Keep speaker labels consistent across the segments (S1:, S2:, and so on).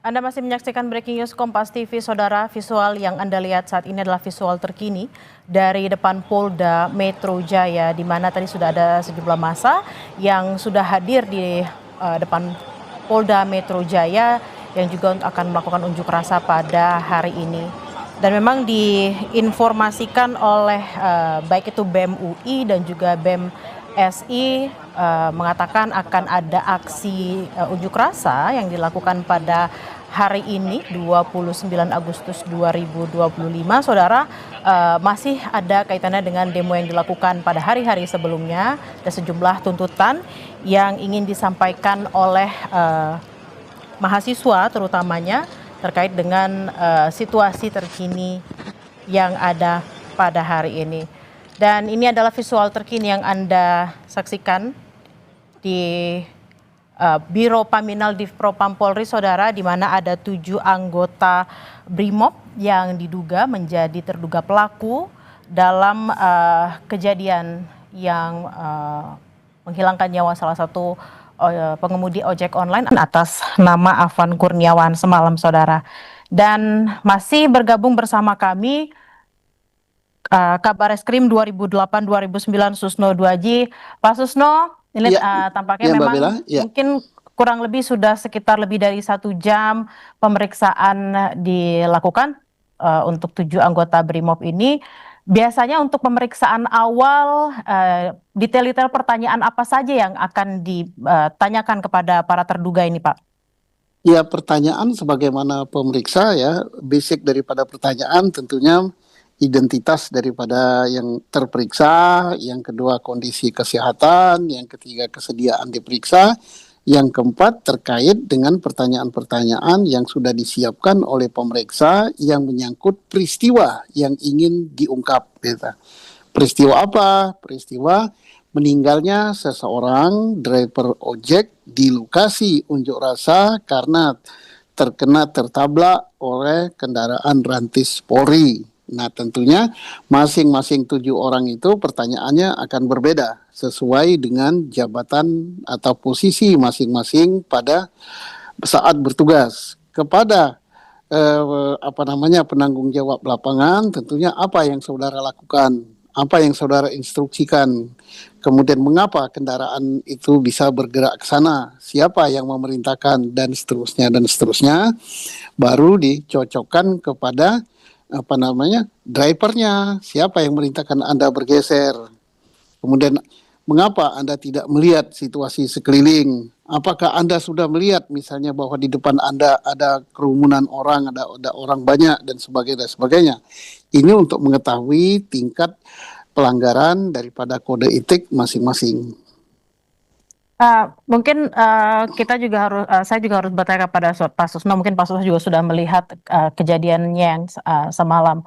S1: Anda masih menyaksikan Breaking News Kompas TV, Saudara. Visual yang Anda lihat saat ini adalah visual terkini dari depan Polda Metro Jaya, di mana tadi sudah ada sejumlah massa yang sudah hadir di depan Polda Metro Jaya yang juga akan melakukan unjuk rasa pada hari ini. Dan memang diinformasikan oleh baik itu BEM UI dan juga BEM SI mengatakan akan ada aksi unjuk rasa yang dilakukan pada hari ini 29 Agustus 2025, Saudara. Masih ada kaitannya dengan demo yang dilakukan pada hari-hari sebelumnya. Ada sejumlah tuntutan yang ingin disampaikan oleh mahasiswa terutamanya terkait dengan situasi terkini yang ada pada hari ini. Dan ini adalah visual terkini yang Anda saksikan di Biro Paminal Divpropam Polri, Saudara, di mana ada 7 anggota BRIMOB yang diduga menjadi terduga pelaku dalam kejadian yang menghilangkan nyawa salah satu pengemudi ojek online atas nama Afan Kurniawan semalam, Saudara. Dan masih bergabung bersama kami Kabareskrim 2008-2009 Susno Duaji. Pak Susno, ini tampaknya
S2: Mbak
S1: memang
S2: Bella,
S1: mungkin kurang lebih sudah sekitar lebih dari 1 jam pemeriksaan dilakukan untuk 7 anggota BRIMOB ini. Biasanya untuk pemeriksaan awal, detail-detail pertanyaan apa saja yang akan ditanyakan kepada para terduga ini, Pak?
S2: Ya, pertanyaan sebagaimana pemeriksa ya, basic daripada pertanyaan tentunya identitas daripada yang terperiksa, yang kedua kondisi kesehatan, yang ketiga kesediaan diperiksa, yang keempat terkait dengan pertanyaan-pertanyaan yang sudah disiapkan oleh pemeriksa yang menyangkut peristiwa yang ingin diungkap. Gitu. Peristiwa apa? Peristiwa meninggalnya seseorang driver ojek di lokasi unjuk rasa karena tertabrak oleh kendaraan rantis Polri. Nah, tentunya masing-masing 7 orang itu pertanyaannya akan berbeda sesuai dengan jabatan atau posisi masing-masing pada saat bertugas. Kepada penanggung jawab lapangan, tentunya apa yang saudara lakukan, apa yang saudara instruksikan, kemudian mengapa kendaraan itu bisa bergerak ke sana, siapa yang memerintahkan, dan seterusnya, baru dicocokkan kepada drivernya, siapa yang merintahkan Anda bergeser, kemudian mengapa Anda tidak melihat situasi sekeliling, apakah Anda sudah melihat misalnya bahwa di depan Anda ada kerumunan orang, ada orang banyak dan sebagainya. Ini untuk mengetahui tingkat pelanggaran daripada kode etik masing-masing.
S1: Mungkin kita juga harus, saya juga harus bertanya kepada Pak Susno. Mungkin Pak Susno juga sudah melihat kejadiannya yang semalam.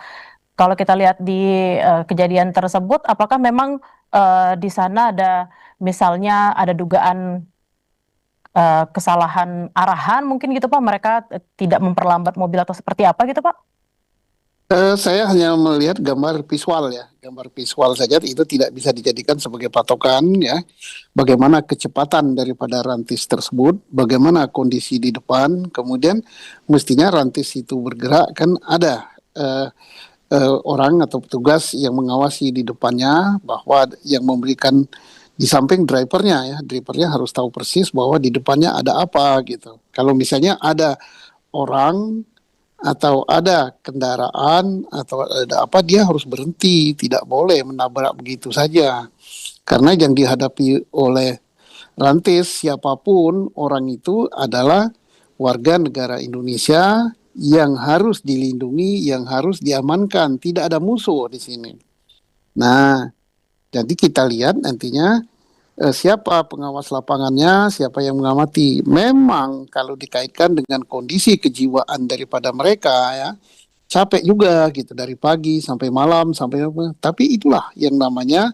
S1: Kalau kita lihat di kejadian tersebut, apakah memang di sana ada misalnya ada dugaan kesalahan arahan mungkin gitu, Pak? Mereka tidak memperlambat mobil atau seperti apa gitu, Pak?
S2: Saya hanya melihat gambar visual ya, gambar visual saja, itu tidak bisa dijadikan sebagai patokan ya. Bagaimana kecepatan daripada rantis tersebut, bagaimana kondisi di depan, kemudian mestinya rantis itu bergerak, kan ada orang atau petugas yang mengawasi di depannya, bahwa yang memberikan di samping drivernya harus tahu persis bahwa di depannya ada apa gitu. Kalau misalnya ada orang atau ada kendaraan atau ada apa, dia harus berhenti, tidak boleh menabrak begitu saja. Karena yang dihadapi oleh rantis siapapun orang itu adalah warga negara Indonesia yang harus dilindungi, yang harus diamankan, tidak ada musuh di sini. Nah, jadi kita lihat nantinya siapa pengawas lapangannya, siapa yang mengamati. Memang kalau dikaitkan dengan kondisi kejiwaan daripada mereka ya, capek juga gitu dari pagi sampai malam sampai apa. Tapi itulah yang namanya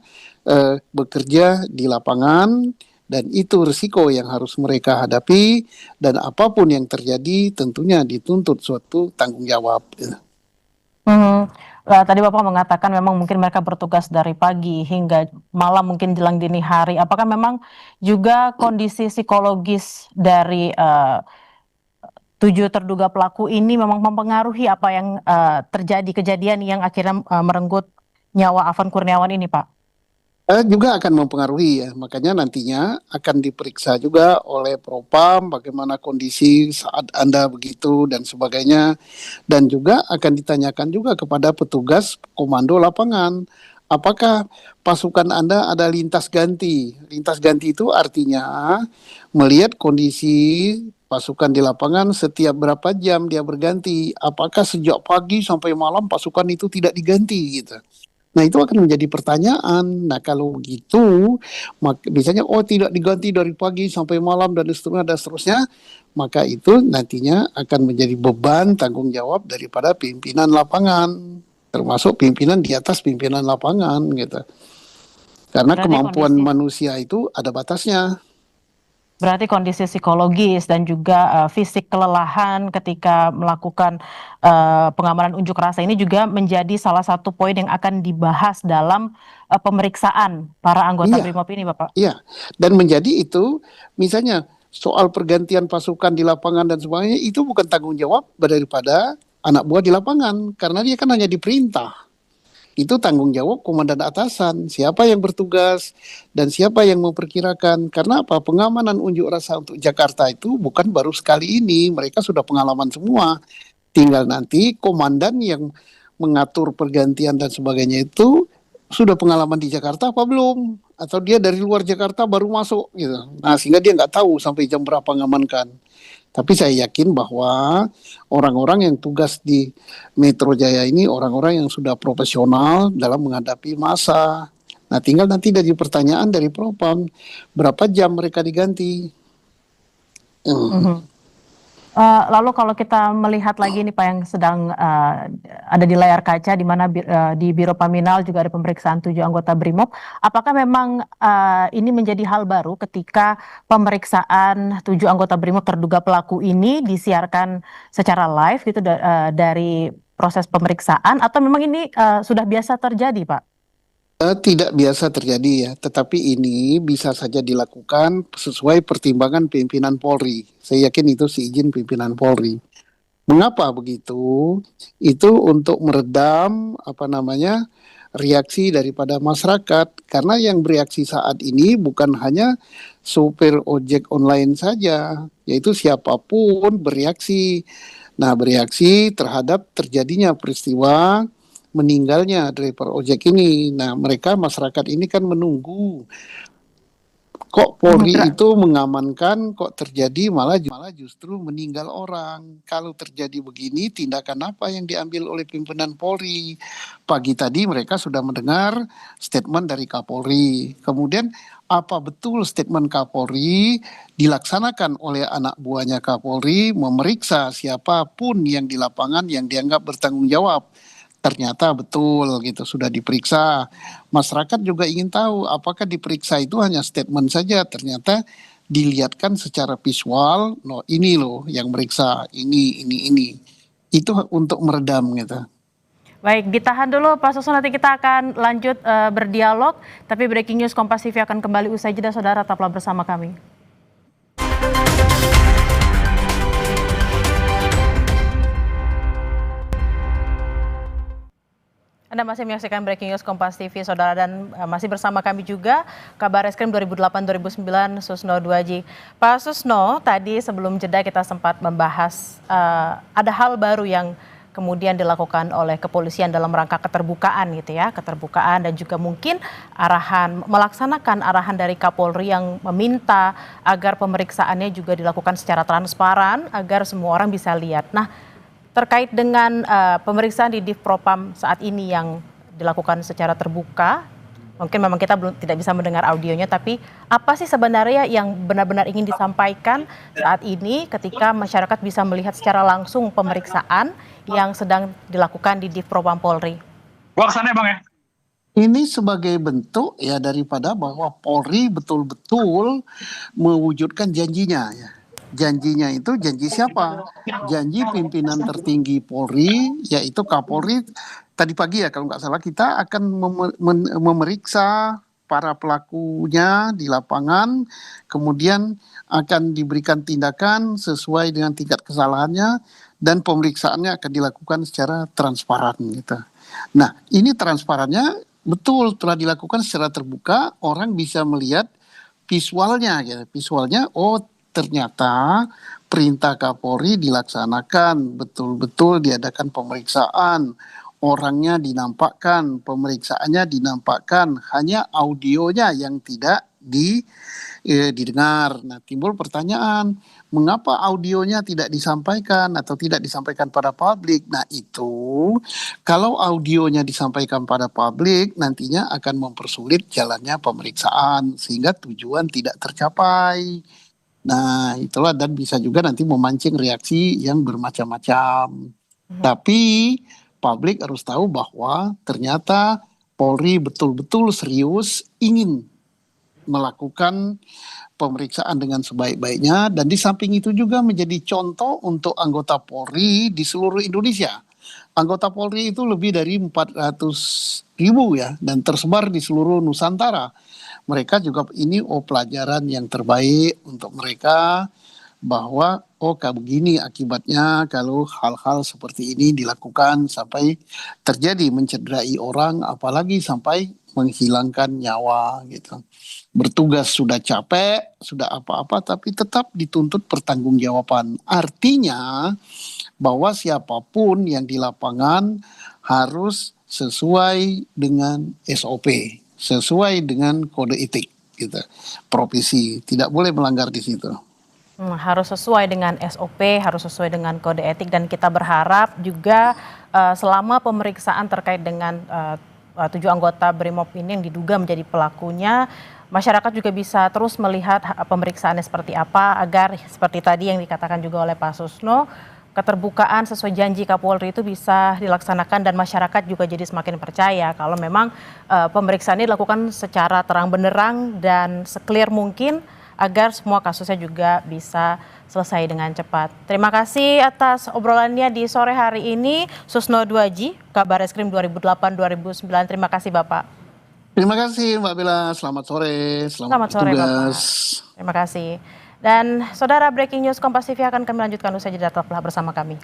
S2: bekerja di lapangan, dan itu risiko yang harus mereka hadapi, dan apapun yang terjadi tentunya dituntut suatu tanggung jawab.
S1: Tadi Bapak mengatakan memang mungkin mereka bertugas dari pagi hingga malam, mungkin jelang dini hari. Apakah memang juga kondisi psikologis dari tujuh terduga pelaku ini memang mempengaruhi apa yang terjadi kejadian yang akhirnya merenggut nyawa Afan Kurniawan ini, Pak?
S2: Juga akan mempengaruhi ya, makanya nantinya akan diperiksa juga oleh Propam bagaimana kondisi saat Anda begitu dan sebagainya, dan juga akan ditanyakan juga kepada petugas komando lapangan, apakah pasukan Anda ada lintas ganti. Lintas ganti itu artinya melihat kondisi pasukan di lapangan setiap berapa jam dia berganti, apakah sejak pagi sampai malam pasukan itu tidak diganti gitu. Nah, itu akan menjadi pertanyaan. Nah, kalau begitu, misalnya, oh tidak diganti dari pagi sampai malam dan seterusnya, maka itu nantinya akan menjadi beban tanggung jawab daripada pimpinan lapangan, termasuk pimpinan di atas pimpinan lapangan, gitu. Karena
S1: Berarti
S2: kemampuan
S1: kondisi
S2: manusia itu ada batasnya.
S1: Berarti kondisi psikologis dan juga fisik kelelahan ketika melakukan pengamanan unjuk rasa ini juga menjadi salah satu poin yang akan dibahas dalam pemeriksaan para anggota
S2: Iya,
S1: BRIMOB ini, Bapak.
S2: iya. Dan menjadi itu, misalnya soal pergantian pasukan di lapangan dan sebagainya, itu bukan tanggung jawab daripada anak buah di lapangan, karena dia kan hanya diperintah. Itu tanggung jawab komandan atasan, siapa yang bertugas dan siapa yang memperkirakan. Karena apa? Pengamanan unjuk rasa untuk Jakarta itu bukan baru sekali ini, mereka sudah pengalaman semua. Tinggal nanti komandan yang mengatur pergantian dan sebagainya itu sudah pengalaman di Jakarta apa belum? Atau dia dari luar Jakarta baru masuk gitu. Nah, sehingga dia nggak tahu sampai jam berapa ngamankan. Tapi saya yakin bahwa orang-orang yang tugas di Metro Jaya ini orang-orang yang sudah profesional dalam menghadapi massa. Nah, tinggal nanti dari pertanyaan dari Propam, berapa jam mereka diganti?
S1: Mhm. Lalu kalau kita melihat lagi nih Pak yang sedang ada di layar kaca di mana di Biro Paminal juga ada pemeriksaan 7 anggota BRIMOB, apakah memang ini menjadi hal baru ketika pemeriksaan 7 anggota BRIMOB terduga pelaku ini disiarkan secara live gitu dari proses pemeriksaan atau memang ini sudah biasa terjadi, Pak?
S2: Tidak biasa terjadi ya, tetapi ini bisa saja dilakukan sesuai pertimbangan pimpinan Polri. Saya yakin itu seizin pimpinan Polri. Mengapa begitu? Itu untuk meredam reaksi daripada masyarakat, karena yang bereaksi saat ini bukan hanya supir ojek online saja, yaitu siapapun bereaksi. Nah, bereaksi terhadap terjadinya peristiwa meninggalnya driver ojek ini. Nah, mereka masyarakat ini kan menunggu. Kok Polri itu mengamankan, kok terjadi malah justru meninggal orang. Kalau terjadi begini, tindakan apa yang diambil oleh pimpinan Polri? Pagi tadi mereka sudah mendengar statement dari Kapolri. Kemudian apa betul statement Kapolri dilaksanakan oleh anak buahnya Kapolri memeriksa siapapun yang di lapangan yang dianggap bertanggung jawab. Ternyata betul gitu, sudah diperiksa. Masyarakat juga ingin tahu apakah diperiksa itu hanya statement saja, ternyata dilihatkan secara visual, no ini loh yang meriksa, ini. Itu untuk meredam gitu.
S1: Baik, ditahan dulu Pak Susun, nanti kita akan lanjut berdialog, tapi Breaking News Kompas TV akan kembali usai jeda, saudara tetaplah bersama kami. Anda masih menyaksikan Breaking News Kompas TV, saudara, dan masih bersama kami juga Kabar Reskrim 2008-2009 Susno Duaji. Pak Susno, tadi sebelum jeda kita sempat membahas ada hal baru yang kemudian dilakukan oleh kepolisian dalam rangka keterbukaan gitu ya, keterbukaan dan juga mungkin melaksanakan arahan dari Kapolri yang meminta agar pemeriksaannya juga dilakukan secara transparan agar semua orang bisa lihat. Nah, terkait dengan pemeriksaan di Divpropam saat ini yang dilakukan secara terbuka, mungkin memang kita tidak bisa mendengar audionya, tapi apa sih sebenarnya yang benar-benar ingin disampaikan saat ini ketika masyarakat bisa melihat secara langsung pemeriksaan yang sedang dilakukan di Divpropam Polri?
S3: Kesana Bang ya.
S2: Ini sebagai bentuk ya daripada bahwa Polri betul-betul mewujudkan janjinya ya. Janjinya itu janji siapa? Janji pimpinan tertinggi Polri, yaitu Kapolri. Tadi pagi ya kalau nggak salah kita akan memeriksa para pelakunya di lapangan, kemudian akan diberikan tindakan sesuai dengan tingkat kesalahannya dan pemeriksaannya akan dilakukan secara transparan gitu. Nah, ini transparannya betul telah dilakukan secara terbuka, orang bisa melihat visualnya ya. Visualnya oh ternyata perintah Kapolri dilaksanakan, betul-betul diadakan pemeriksaan, orangnya dinampakkan, pemeriksaannya dinampakkan, hanya audionya yang tidak didengar. Nah, timbul pertanyaan, mengapa audionya tidak disampaikan atau tidak disampaikan pada publik? Nah, itu kalau audionya disampaikan pada publik, nantinya akan mempersulit jalannya pemeriksaan sehingga tujuan tidak tercapai. Nah, itulah dan bisa juga nanti memancing reaksi yang bermacam-macam. Tapi publik harus tahu bahwa ternyata Polri betul-betul serius ingin melakukan pemeriksaan dengan sebaik-baiknya dan di samping itu juga menjadi contoh untuk anggota Polri di seluruh Indonesia. Anggota Polri itu lebih dari 400.000 ya dan tersebar di seluruh Nusantara. Mereka juga ini pelajaran yang terbaik untuk mereka bahwa kayak begini akibatnya kalau hal-hal seperti ini dilakukan sampai terjadi mencederai orang apalagi sampai menghilangkan nyawa gitu. Bertugas sudah capek, sudah apa-apa tapi tetap dituntut pertanggungjawaban. Artinya bahwa siapapun yang di lapangan harus sesuai dengan SOP, sesuai dengan kode etik gitu. Profesi tidak boleh melanggar di situ.
S1: Harus sesuai dengan SOP, harus sesuai dengan kode etik dan kita berharap juga selama pemeriksaan terkait dengan 7 anggota BRIMOB ini yang diduga menjadi pelakunya, masyarakat juga bisa terus melihat pemeriksaannya seperti apa agar seperti tadi yang dikatakan juga oleh Pak Susno, keterbukaan sesuai janji Kapolri itu bisa dilaksanakan dan masyarakat juga jadi semakin percaya kalau memang pemeriksaan ini dilakukan secara terang benderang dan seklir mungkin agar semua kasusnya juga bisa selesai dengan cepat. Terima kasih atas obrolannya di sore hari ini, Susno Duaji, Kabareskrim 2008-2009. Terima kasih Bapak.
S2: Terima kasih Mbak Bella, selamat sore,
S1: Selamat sore Bapak. Terima kasih. Dan saudara, breaking news Kompas TV akan kami lanjutkan usai jeda, tetaplah bersama kami.